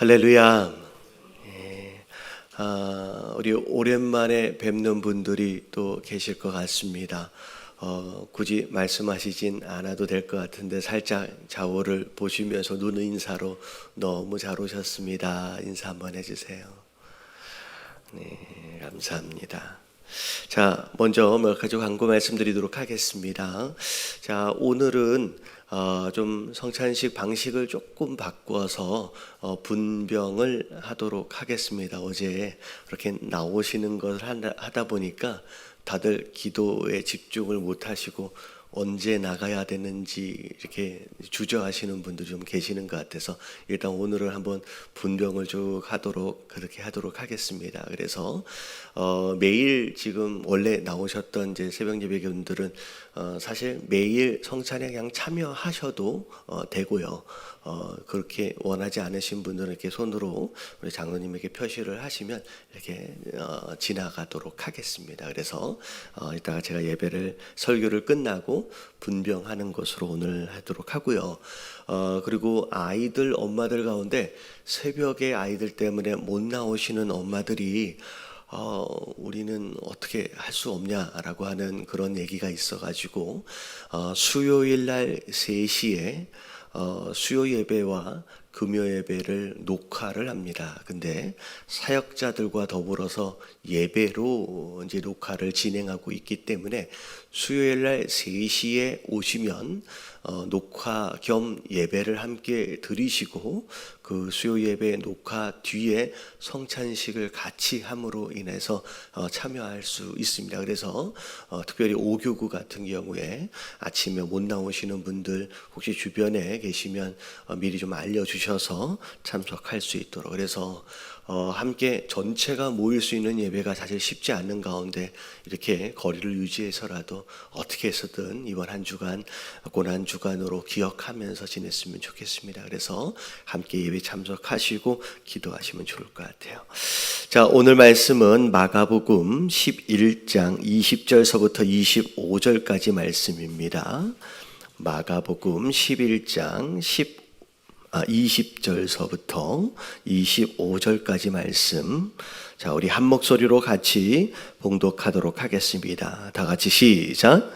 할렐루야. 우리 오랜만에 뵙는 분들이 또 계실 것 같습니다. 굳이 말씀하시진 않아도 될 것 같은데 살짝 좌우를 보시면서 눈 인사로 너무 잘 오셨습니다. 인사 한번 해주세요. 네, 감사합니다. 자, 먼저 몇 가지 광고 말씀드리도록 하겠습니다. 자, 오늘은 좀 성찬식 방식을 조금 바꿔서 분병을 하도록 하겠습니다. 어제 그렇게 나오시는 것을 하다 보니까 다들 기도에 집중을 못 하시고 언제 나가야 되는지 이렇게 주저하시는 분들이 좀 계시는 것 같아서 일단 오늘은 한번 분병을 쭉 그렇게 하도록 하겠습니다. 그래서 매일 지금 원래 나오셨던 이제 새벽 예배분들은 사실 매일 성찬에 그냥 참여하셔도 되고요. 그렇게 원하지 않으신 분들은 이렇게 손으로 우리 장로님에게 표시를 하시면 이렇게 지나가도록 하겠습니다. 그래서 이따가 제가 설교를 끝나고 분병하는 것으로 오늘 하도록 하고요. 그리고 아이들 엄마들 가운데 새벽에 아이들 때문에 못 나오시는 엄마들이 우리는 어떻게 할 수 없냐라고 하는 그런 얘기가 있어가지고 수요일 날 3시에 수요 예배와 금요 예배를 녹화를 합니다. 근데 사역자들과 더불어서 예배로 이제 녹화를 진행하고 있기 때문에 수요일 날 3시에 오시면 녹화 겸 예배를 함께 드리시고 그 수요 예배 녹화 뒤에 성찬식을 같이 함으로 인해서 참여할 수 있습니다. 그래서 특별히 오교구 같은 경우에 아침에 못 나오시는 분들 혹시 주변에 계시면 미리 좀 알려주셔서 참석할 수 있도록, 그래서 함께 전체가 모일 수 있는 예배가 사실 쉽지 않은 가운데 이렇게 거리를 유지해서라도 어떻게 해서든 이번 한 주간 고난 주간으로 기억하면서 지냈으면 좋겠습니다. 그래서 함께 예배 참석하시고 기도하시면 좋을 것 같아요. 자, 오늘 말씀은 마가복음 11장 20절서부터 25절까지 말씀입니다. 마가복음 11장 20절서부터 25절까지 말씀. 자, 우리 한 목소리로 같이 봉독하도록 하겠습니다. 다 같이 시작.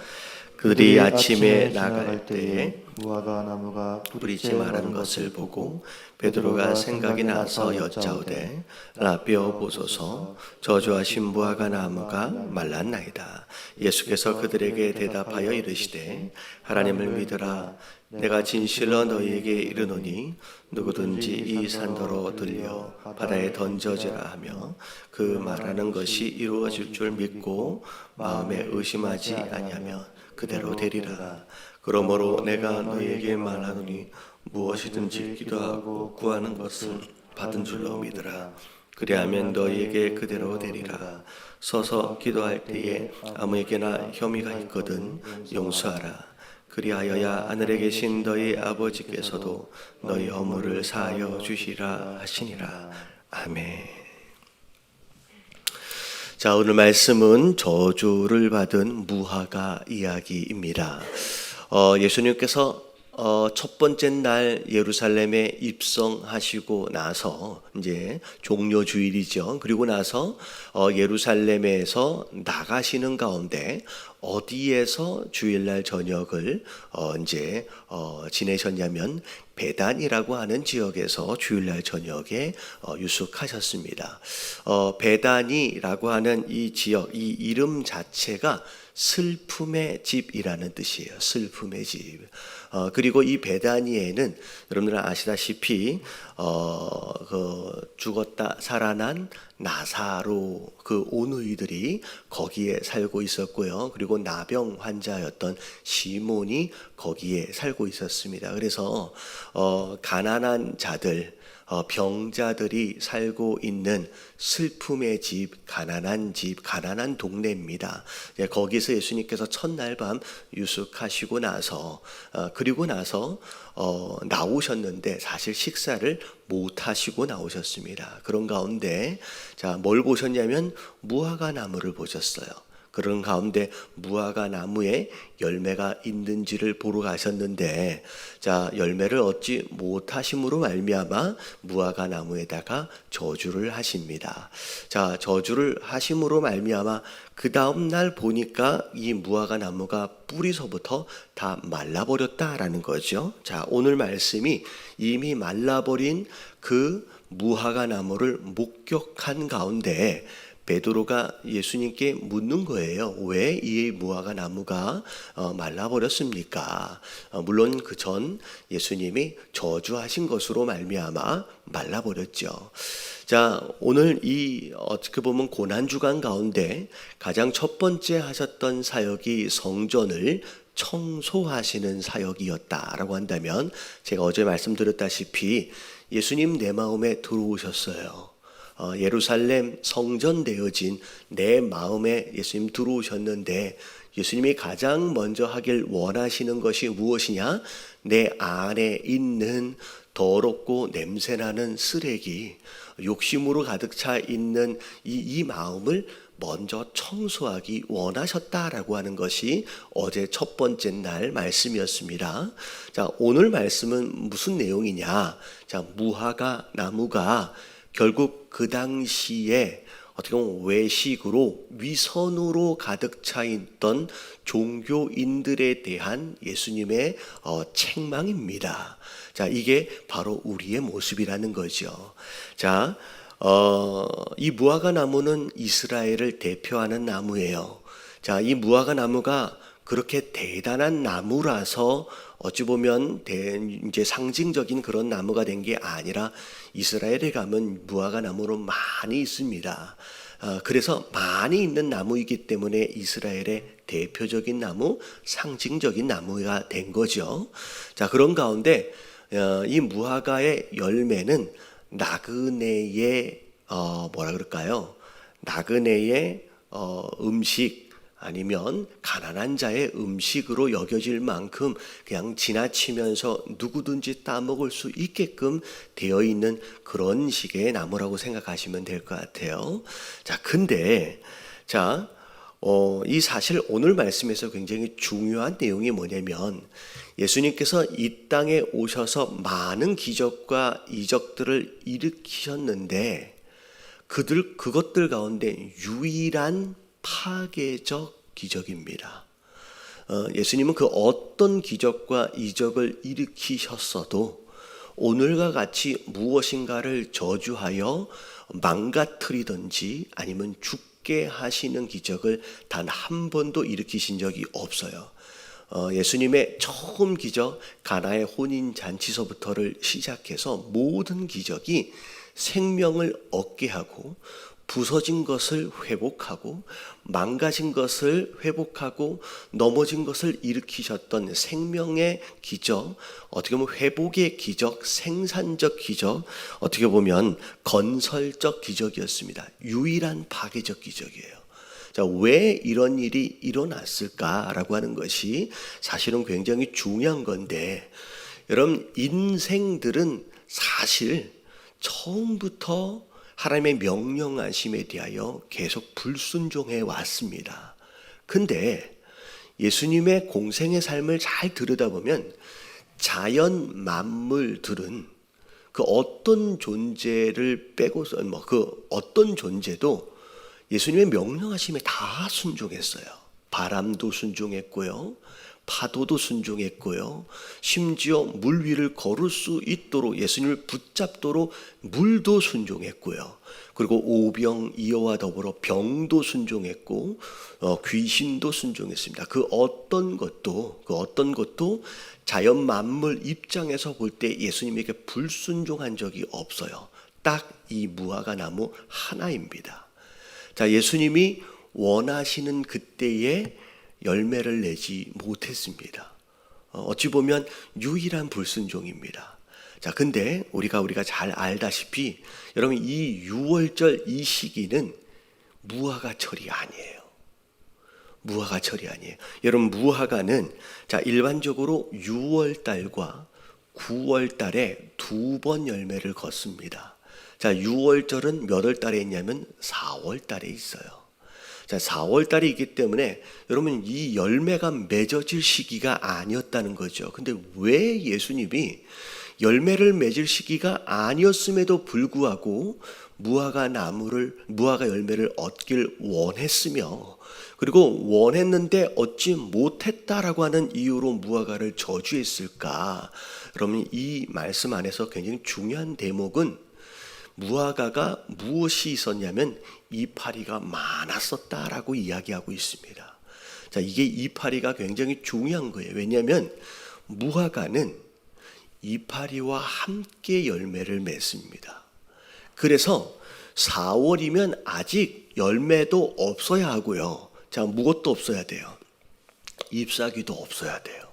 그들이 아침에 나갈 때에 무화과 나무가 뿌리지 말은 것을 보고 베드로가 생각이 나서 여짜오되 라비어 보소서, 저주하신 무화과 나무가 말랐나이다. 예수께서 그들에게 대답하여 이르시되 하나님을 믿으라. 내가 진실로 너희에게 이르노니 누구든지 이 산더러 들려 바다에 던져지라 하며 그 말하는 것이 이루어질 줄 믿고 마음에 의심하지 아니하면 그대로 되리라. 그러므로 내가 너희에게 말하노니 무엇이든지 기도하고 구하는 것을 받은 줄로 믿으라. 그리하면 너희에게 그대로 되리라. 서서 기도할 때에 아무에게나 혐의가 있거든 용서하라. 그리하여야 하늘에 계신 너희 아버지께서도 너희 허물을 사하여 주시라 하시니라. 아멘. 자, 오늘 말씀은 저주를 받은 무화과 이야기입니다. 예수님께서 첫 번째 날 예루살렘에 입성하시고 나서 이제 종려 주일이죠. 그리고 나서 예루살렘에서 나가시는 가운데 어디에서 주일날 저녁을 이제 지내셨냐면 베단이라고 하는 지역에서 주일날 저녁에 유숙하셨습니다. 베단이라고 하는 이 지역, 이 이름 자체가 슬픔의 집이라는 뜻이에요. 슬픔의 집. 그리고 이 베다니에는 여러분들 아시다시피 죽었다 살아난 나사로 그 오누이들이 거기에 살고 있었고요. 그리고 나병 환자였던 시몬이 거기에 살고 있었습니다. 그래서 가난한 자들, 병자들이 살고 있는 슬픔의 집, 가난한 동네입니다. 거기서 예수님께서 첫날 밤 유숙하시고 나서 그리고 나서 나오셨는데 사실 식사를 못 하시고 나오셨습니다. 그런 가운데 자, 뭘 보셨냐면 무화과 나무를 보셨어요. 그런 가운데 무화과 나무에 열매가 있는지를 보러 가셨는데, 자, 열매를 얻지 못하심으로 말미암아 무화과 나무에다가 저주를 하십니다. 자, 저주를 하심으로 말미암아 그 다음 날 보니까 이 무화과 나무가 뿌리서부터 다 말라버렸다라는 거죠. 자, 오늘 말씀이 이미 말라버린 그 무화과 나무를 목격한 가운데 베드로가 예수님께 묻는 거예요. 왜 이 무화과 나무가 말라버렸습니까? 물론 그 전 예수님이 저주하신 것으로 말미암아 말라버렸죠. 자, 오늘 이 어떻게 보면 고난주간 가운데 가장 첫 번째 하셨던 사역이 성전을 청소하시는 사역이었다라고 한다면, 제가 어제 말씀드렸다시피 예수님 내 마음에 들어오셨어요. 예루살렘 성전되어진 내 마음에 예수님 들어오셨는데, 예수님이 가장 먼저 하길 원하시는 것이 무엇이냐? 내 안에 있는 더럽고 냄새나는 쓰레기, 욕심으로 가득 차 있는 이 마음을 먼저 청소하기 원하셨다라고 하는 것이 어제 첫 번째 날 말씀이었습니다. 자, 오늘 말씀은 무슨 내용이냐? 자, 무화과 나무가 결국 그 당시에 어떻게 보면 외식으로 위선으로 가득 차 있던 종교인들에 대한 예수님의 책망입니다. 자, 이게 바로 우리의 모습이라는 거죠. 자, 이 무화과 나무는 이스라엘을 대표하는 나무예요. 자, 이 무화과 나무가 그렇게 대단한 나무라서 어찌 보면 이제 상징적인 그런 나무가 된 게 아니라, 이스라엘에 가면 무화과 나무는 많이 있습니다. 그래서 많이 있는 나무이기 때문에 이스라엘의 대표적인 나무, 상징적인 나무가 된 거죠. 자, 그런 가운데 이 무화과의 열매는 나그네의 뭐라 그럴까요? 나그네의 음식, 아니면 가난한 자의 음식으로 여겨질 만큼 그냥 지나치면서 누구든지 따먹을 수 있게끔 되어 있는 그런 식의 나무라고 생각하시면 될 것 같아요. 자, 근데 자, 이 사실 오늘 말씀에서 굉장히 중요한 내용이 뭐냐면, 예수님께서 이 땅에 오셔서 많은 기적과 이적들을 일으키셨는데, 그것들 가운데 유일한 파괴적 기적입니다. 예수님은 그 어떤 기적과 이적을 일으키셨어도 오늘과 같이 무엇인가를 저주하여 망가뜨리든지 아니면 죽게 하시는 기적을 단 한 번도 일으키신 적이 없어요. 예수님의 처음 기적, 가나의 혼인잔치서부터를 시작해서 모든 기적이 생명을 얻게 하고, 부서진 것을 회복하고, 망가진 것을 회복하고, 넘어진 것을 일으키셨던 생명의 기적, 어떻게 보면 회복의 기적, 생산적 기적, 어떻게 보면 건설적 기적이었습니다. 유일한 파괴적 기적이에요. 자, 왜 이런 일이 일어났을까라고 하는 것이 사실은 굉장히 중요한 건데, 여러분, 인생들은 사실 처음부터 하나님의 명령하심에 대하여 계속 불순종해 왔습니다. 근데 예수님의 공생의 삶을 잘 들여다보면 자연 만물들은 그 어떤 존재를 빼고서 그 어떤 존재도 예수님의 명령하심에 다 순종했어요. 바람도 순종했고요, 파도도 순종했고요, 심지어 물 위를 걸을 수 있도록 예수님을 붙잡도록 물도 순종했고요, 그리고 오병이어와 더불어 병도 순종했고 귀신도 순종했습니다. 그 어떤 것도 자연 만물 입장에서 볼 때 예수님에게 불순종한 적이 없어요. 딱 이 무화과 나무 하나입니다. 자, 예수님이 원하시는 그때에 열매를 내지 못했습니다. 어찌 보면 유일한 불순종입니다. 자, 근데 우리가 잘 알다시피 여러분, 이 6월절 이 시기는 무화과철이 아니에요. 무화과철이 아니에요. 여러분, 무화과는 자, 일반적으로 6월달과 9월달에 2번 열매를 걷습니다. 자, 6월절은 몇 월 달에 있냐면 4월 달에 있어요. 자, 4월 달이기 때문에 여러분 이 열매가 맺어질 시기가 아니었다는 거죠. 근데 왜 예수님이 열매를 맺을 시기가 아니었음에도 불구하고 무화과 열매를 얻길 원했으며, 그리고 원했는데 얻지 못했다라고 하는 이유로 무화과를 저주했을까? 그러면 이 말씀 안에서 굉장히 중요한 대목은 무화과가 무엇이 있었냐면 이파리가 많았었다라고 이야기하고 있습니다. 자, 이게 이파리가 굉장히 중요한 거예요. 왜냐하면 무화과는 이파리와 함께 열매를 맺습니다. 그래서 4월이면 아직 열매도 없어야 하고요. 자, 무엇도 없어야 돼요. 잎사귀도 없어야 돼요.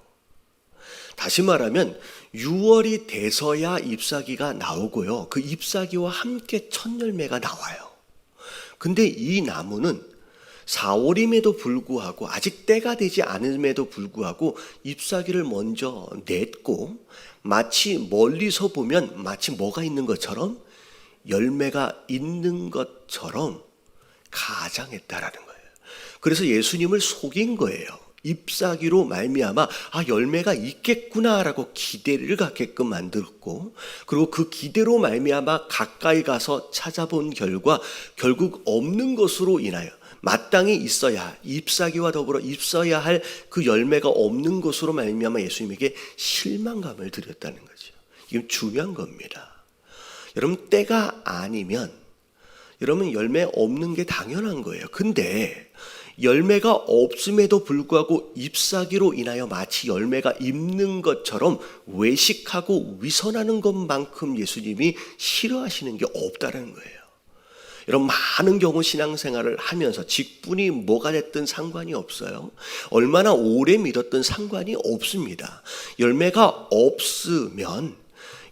다시 말하면 6월이 돼서야 잎사귀가 나오고요. 그 잎사귀와 함께 첫 열매가 나와요. 근데 이 나무는 4월임에도 불구하고 아직 때가 되지 않음에도 불구하고 잎사귀를 먼저 냈고, 마치 멀리서 보면 마치 뭐가 있는 것처럼, 열매가 있는 것처럼 가장했다라는 거예요. 그래서 예수님을 속인 거예요. 잎사귀로 말미암아 열매가 있겠구나라고 기대를 갖게끔 만들었고, 그리고 그 기대로 말미암아 가까이 가서 찾아본 결과 결국 없는 것으로 인하여 마땅히 있어야, 잎사귀와 더불어 있어야 할 그 열매가 없는 것으로 말미암아 예수님에게 실망감을 드렸다는 거죠. 이건 중요한 겁니다. 여러분, 때가 아니면 여러분 열매 없는 게 당연한 거예요. 근데 열매가 없음에도 불구하고 잎사귀로 인하여 마치 열매가 있는 것처럼 외식하고 위선하는 것만큼 예수님이 싫어하시는 게 없다는 거예요. 여러분, 많은 경우 신앙생활을 하면서 직분이 뭐가 됐든 상관이 없어요. 얼마나 오래 믿었든 상관이 없습니다. 열매가 없으면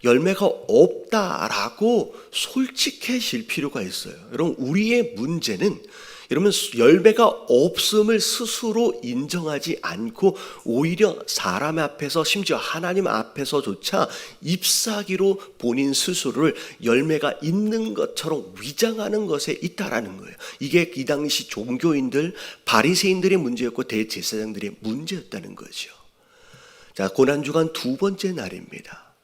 열매가 없다라고 솔직해질 필요가 있어요. 여러분, 우리의 문제는 여러분 열매가 없음을 스스로 인정하지 않고 오히려 사람 앞에서, 심지어 하나님 앞에서조차 잎사귀로 본인 스스로를 열매가 있는 것처럼 위장하는 것에 있다라는 거예요. 이게 이 당시 종교인들, 바리새인들의 문제였고 대제사장들의 문제였다는 거죠. 자, 고난주간 두 번째 날입니다.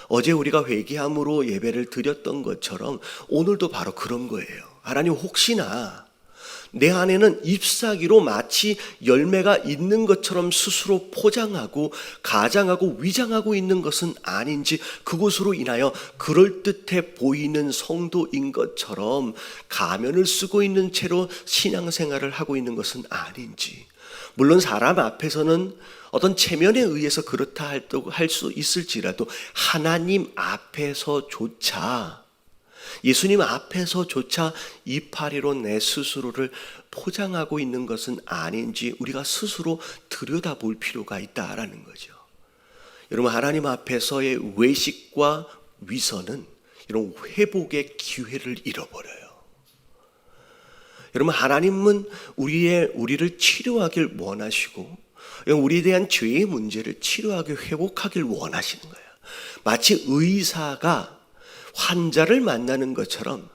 어제 우리가 회개함으로 예배를 드렸던 것처럼 오늘도 바로 그런 거예요. 하나님, 혹시나 내 안에는 잎사귀로 마치 열매가 있는 것처럼 스스로 포장하고 가장하고 위장하고 있는 것은 아닌지, 그것으로 인하여 그럴듯해 보이는 성도인 것처럼 가면을 쓰고 있는 채로 신앙생활을 하고 있는 것은 아닌지, 물론 사람 앞에서는 어떤 체면에 의해서 그렇다 할 수 있을지라도 하나님 앞에서조차, 예수님 앞에서조차 이파리로 내 스스로를 포장하고 있는 것은 아닌지 우리가 스스로 들여다볼 필요가 있다라는 거죠. 여러분, 하나님 앞에서의 외식과 위선은 이런 회복의 기회를 잃어버려요. 여러분, 하나님은 우리를 치료하길 원하시고, 우리에 대한 죄의 문제를 치료하게 회복하길 원하시는 거예요. 마치 의사가 환자를 만나는 것처럼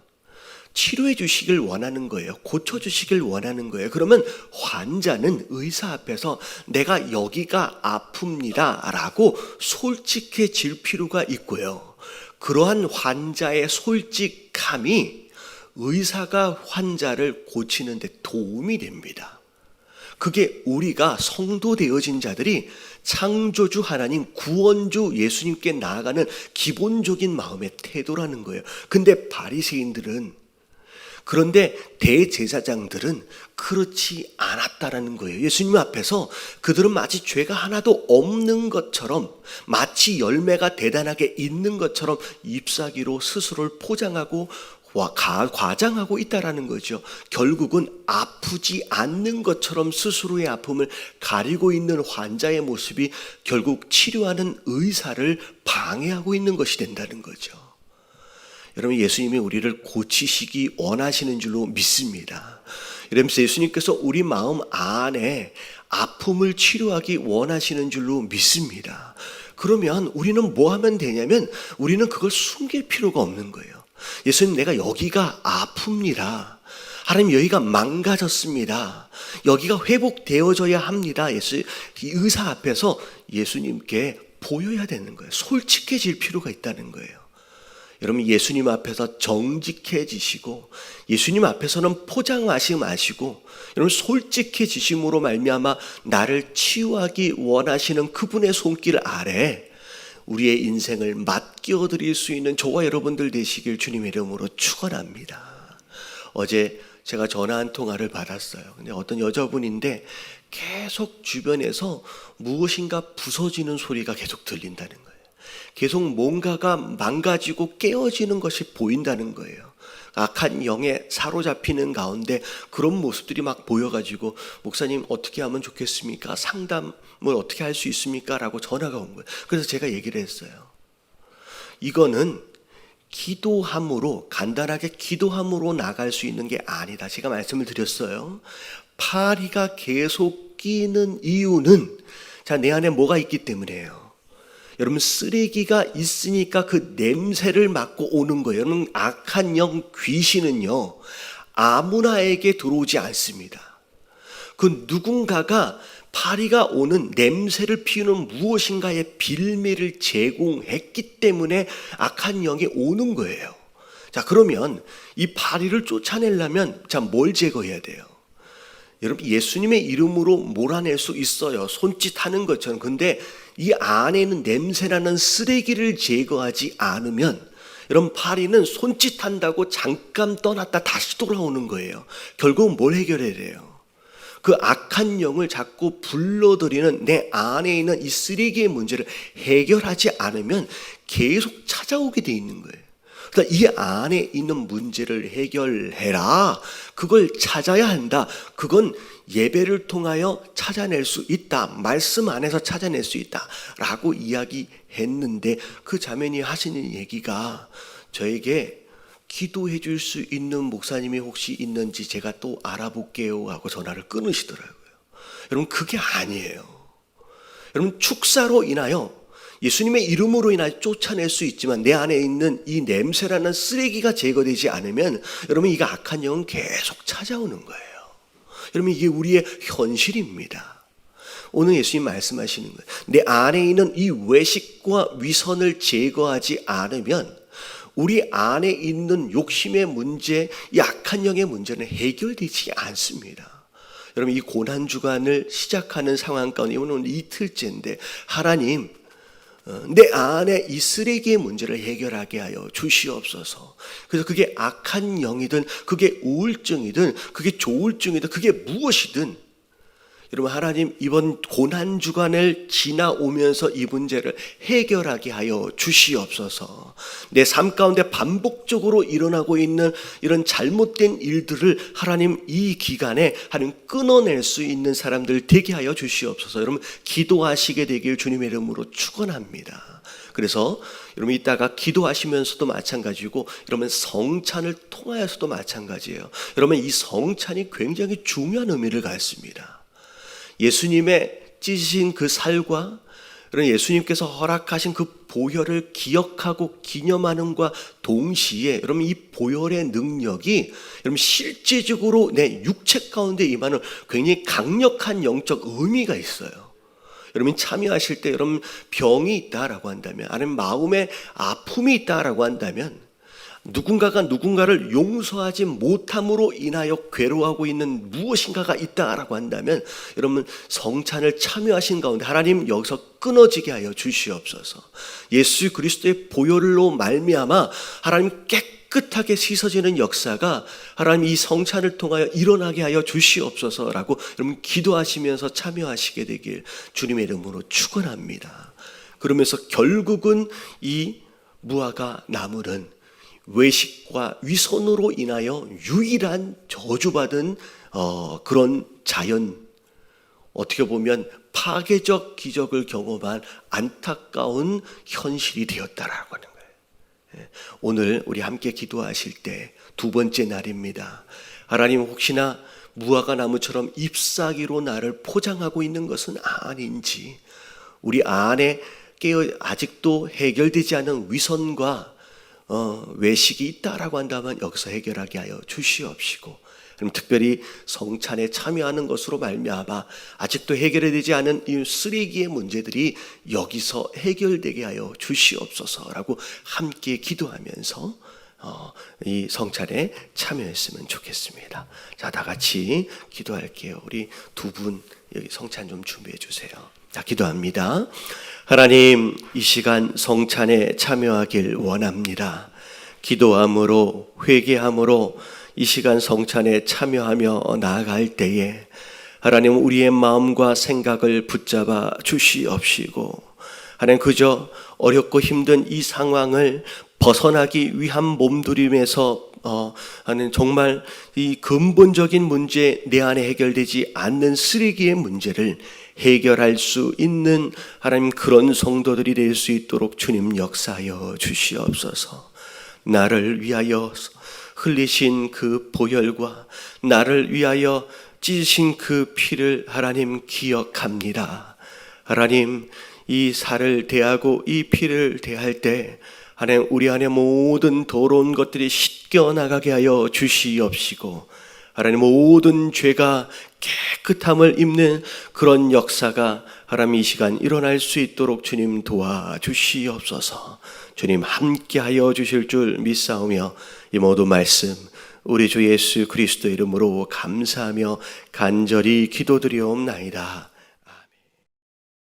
치료해 주시길 원하는 거예요. 고쳐 주시길 원하는 거예요. 그러면 환자는 의사 앞에서 내가 여기가 아픕니다 라고 솔직해질 필요가 있고요. 그러한 환자의 솔직함이 의사가 환자를 고치는 데 도움이 됩니다. 그게 우리가 성도 되어진 자들이 창조주 하나님, 구원주 예수님께 나아가는 기본적인 마음의 태도라는 거예요. 근데 바리새인들은, 그런데 대제사장들은 그렇지 않았다라는 거예요. 예수님 앞에서 그들은 마치 죄가 하나도 없는 것처럼, 마치 열매가 대단하게 있는 것처럼 잎사귀로 스스로를 포장하고 과장하고 있다라는 거죠. 결국은 아프지 않는 것처럼 스스로의 아픔을 가리고 있는 환자의 모습이 결국 치료하는 의사를 방해하고 있는 것이 된다는 거죠. 여러분, 예수님이 우리를 고치시기 원하시는 줄로 믿습니다. 이러면서 예수님께서 우리 마음 안에 아픔을 치료하기 원하시는 줄로 믿습니다. 그러면 우리는 뭐 하면 되냐면, 우리는 그걸 숨길 필요가 없는 거예요. 예수님, 내가 여기가 아픕니다. 하나님 여기가 망가졌습니다. 여기가 회복되어져야 합니다. 이 의사 앞에서 예수님께 보여야 되는 거예요. 솔직해질 필요가 있다는 거예요. 여러분 예수님 앞에서 정직해지시고 예수님 앞에서는 포장하지 마시고 여러분 솔직해지심으로 말미암아 나를 치유하기 원하시는 그분의 손길 아래 우리의 인생을 맡겨드릴 수 있는 저와 여러분들 되시길 주님의 이름으로 축원합니다. 어제 제가 전화 한 통화를 받았어요. 근데 어떤 여자분인데 계속 주변에서 무엇인가 부서지는 소리가 계속 들린다는 거예요. 계속 뭔가가 망가지고 깨어지는 것이 보인다는 거예요. 악한 영에 사로잡히는 가운데 그런 모습들이 막 보여가지고 목사님 어떻게 하면 좋겠습니까? 상담을 어떻게 할 수 있습니까? 라고 전화가 온 거예요. 그래서 제가 얘기를 했어요. 이거는 기도함으로 간단하게 기도함으로 나갈 수 있는 게 아니다. 제가 말씀을 드렸어요. 파리가 계속 끼는 이유는 자, 내 안에 뭐가 있기 때문이에요. 여러분 쓰레기가 있으니까 그 냄새를 맡고 오는 거예요. 여러분 악한 영 귀신은요 아무나에게 들어오지 않습니다. 그 누군가가 파리가 오는 냄새를 피우는 무엇인가의 빌미를 제공했기 때문에 악한 영이 오는 거예요. 자, 그러면 이 파리를 쫓아내려면 자, 뭘 제거해야 돼요? 여러분 예수님의 이름으로 몰아낼 수 있어요. 손짓하는 것처럼. 근데 이 안에는 냄새나는 쓰레기를 제거하지 않으면 여러분 파리는 손짓한다고 잠깐 떠났다 다시 돌아오는 거예요. 결국은 뭘 해결해야 돼요? 그 악한 영을 자꾸 불러들이는 내 안에 있는 이 쓰레기의 문제를 해결하지 않으면 계속 찾아오게 돼 있는 거예요. 그러니까 이 안에 있는 문제를 해결해라. 그걸 찾아야 한다. 그건 예배를 통하여 찾아낼 수 있다. 말씀 안에서 찾아낼 수 있다. 라고 이야기했는데 그 자매니 하시는 얘기가 저에게 기도해 줄 수 있는 목사님이 혹시 있는지 제가 또 알아볼게요 하고 전화를 끊으시더라고요. 여러분 그게 아니에요. 여러분 축사로 인하여 예수님의 이름으로 인하여 쫓아낼 수 있지만 내 안에 있는 이 냄새라는 쓰레기가 제거되지 않으면 여러분 이거 악한 영은 계속 찾아오는 거예요. 여러분 이게 우리의 현실입니다. 오늘 예수님 말씀하시는 거예요. 내 안에 있는 이 외식과 위선을 제거하지 않으면 우리 안에 있는 욕심의 문제, 이 악한 영의 문제는 해결되지 않습니다. 여러분 이 고난주간을 시작하는 상황 가운데 오늘 이틀째인데 하나님 내 안에 이 쓰레기의 문제를 해결하게 하여 주시옵소서. 그래서 그게 악한 영이든 그게 우울증이든 그게 조울증이든 그게 무엇이든 여러분 하나님 이번 고난주간을 지나오면서 이 문제를 해결하게 하여 주시옵소서. 내 삶 가운데 반복적으로 일어나고 있는 이런 잘못된 일들을 하나님 이 기간에 하나님 끊어낼 수 있는 사람들 되게 하여 주시옵소서. 여러분 기도하시게 되길 주님의 이름으로 축원합니다. 그래서 여러분 이따가 기도하시면서도 마찬가지고 여러분 성찬을 통하여서도 마찬가지예요. 여러분 이 성찬이 굉장히 중요한 의미를 갖습니다. 예수님의 찢으신 그 살과 예수님께서 허락하신 그 보혈을 기억하고 기념하는과 동시에 여러분 이 보혈의 능력이 여러분 실제적으로 내 육체 가운데 임하는 굉장히 강력한 영적 의미가 있어요. 여러분 참여하실 때 여러분 병이 있다라고 한다면 아니면 마음에 아픔이 있다라고 한다면 누군가가 누군가를 용서하지 못함으로 인하여 괴로워하고 있는 무엇인가가 있다라고 한다면 여러분 성찬을 참여하신 가운데 하나님 여기서 끊어지게 하여 주시옵소서. 예수 그리스도의 보혈로 말미암아 하나님 깨끗하게 씻어지는 역사가 하나님 이 성찬을 통하여 일어나게 하여 주시옵소서라고 여러분 기도하시면서 참여하시게 되길 주님의 이름으로 축원합니다. 그러면서 결국은 이 무화과 나무는 외식과 위선으로 인하여 유일한 저주받은 그런 자연, 어떻게 보면 파괴적 기적을 경험한 안타까운 현실이 되었다라고 하는 거예요. 오늘 우리 함께 기도하실 때 두 번째 날입니다. 하나님 혹시나 무화과 나무처럼 잎사귀로 나를 포장하고 있는 것은 아닌지, 우리 안에 아직도 해결되지 않은 위선과 외식이 있다라고 한다면 여기서 해결하게 하여 주시옵시고 그럼 특별히 성찬에 참여하는 것으로 말미암아 아직도 해결되지 않은 이 쓰레기의 문제들이 여기서 해결되게 하여 주시옵소서라고 함께 기도하면서 이 성찬에 참여했으면 좋겠습니다. 자, 다 같이 기도할게요. 우리 두 분 여기 성찬 좀 준비해 주세요. 자, 기도합니다. 하나님, 이 시간 성찬에 참여하길 원합니다. 기도함으로 회개함으로 이 시간 성찬에 참여하며 나아갈 때에 하나님 우리의 마음과 생각을 붙잡아 주시옵시고 하나님 그저 어렵고 힘든 이 상황을 벗어나기 위한 몸부림에서 하는 정말 이 근본적인 문제 내 안에 해결되지 않는 쓰레기의 문제를 해결할 수 있는 하나님 그런 성도들이 될 수 있도록 주님 역사하여 주시옵소서. 나를 위하여 흘리신 그 보혈과 나를 위하여 찢으신 그 피를 하나님 기억합니다. 하나님 이 살을 대하고 이 피를 대할 때 하나님 우리 안에 모든 더러운 것들이 씻겨 나가게 하여 주시옵시고 하나님 모든 죄가 깨끗함을 입는 그런 역사가 하나님 이 시간 일어날 수 있도록 주님 도와주시옵소서. 주님 함께하여 주실 줄 믿사오며 이 모든 말씀 우리 주 예수 그리스도 이름으로 감사하며 간절히 기도드리옵나이다.